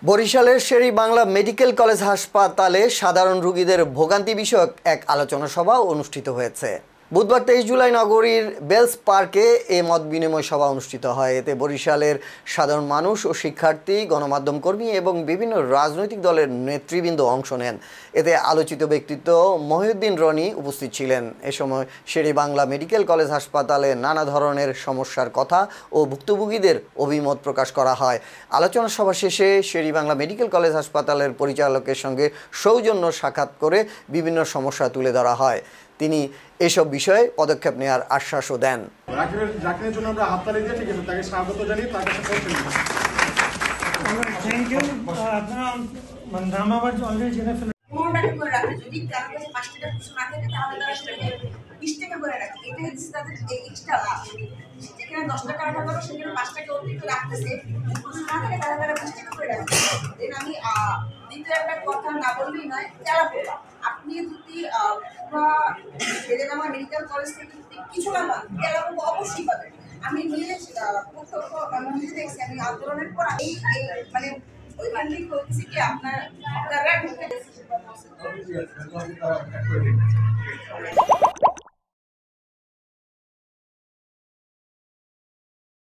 বরিশালের Sher-e-Bangla medical college হাসপাতালে সাধারণ রোগীদের ভোগান্তি বিষয়ক এক আলোচনা সভা অনুষ্ঠিত হয়েছে। বুধবার 23 জুলাই নগরীর বেলস পার্কে এ মত বিনিময় সভা অনুষ্ঠিত হয়। এতে বরিশালের সাধারণ মানুষ ও শিক্ষার্থী, গণমাধ্যম কর্মী এবং বিভিন্ন রাজনৈতিক দলের নেতৃবৃন্দ অংশ নেন। এতে আলোচিত ব্যক্তিত্ব মহিউদ্দিন রনি উপস্থিত ছিলেন। এ সময় শের-ই-বাংলা মেডিকেল কলেজ হাসপাতালে নানা ধরনের সমস্যার কথা ও ভুক্তভোগীদের অভিমত প্রকাশ করা হয়। আলোচনা সভা শেষে শের-ই-বাংলা মেডিকেল কলেজ হাসপাতালের পরিচালকের সঙ্গে সৌজন্য সাক্ষাৎ করে বিভিন্ন সমস্যা তুলে ধরা হয়। তিনি এসব বিষয়ে পদক্ষেপ নেওয়ার আশ্বাসও দেন। জাকিরের জন্য আমরা হাততালি দিয়ে ঠিক আছে তাকে স্বাগত জানিয়ে তার কাছে পৌঁছে দিই। Thank you. আপনারা মানে নামাবার অলরেডি জেনে ফেলেন। কোনটাকে করে রাখে যদি তার কাছে 5 টাকা খুশি না থাকে তাহলে তারা সেটাকে 20 টাকা করে রাখে। এটা হচ্ছে তাদের এক্সট্রা লাভ। যেখানে 10 টাকা রাখা দরকার সেখানে 5 টাকা অতিরিক্ত রাখতেছে। খুশি না থাকে তাহলে তারা 20 টাকা করে রাখে। দেন আমি দ্বিতীয় একটা কথা না বললেই নয়, তেলাপোকা। আপনি যদি শের-ই-বাংলা মেডিকেল কলেজ থেকে কিছু না পান, তেলাপোকা অবশ্যই পাবেন। আমি নিজে প্রত্যক্ষ নিজে দেখছি, আমি আন্দোলনের পর এই মানে ওইখান থেকে হচ্ছে কি আপনারা ঢুকে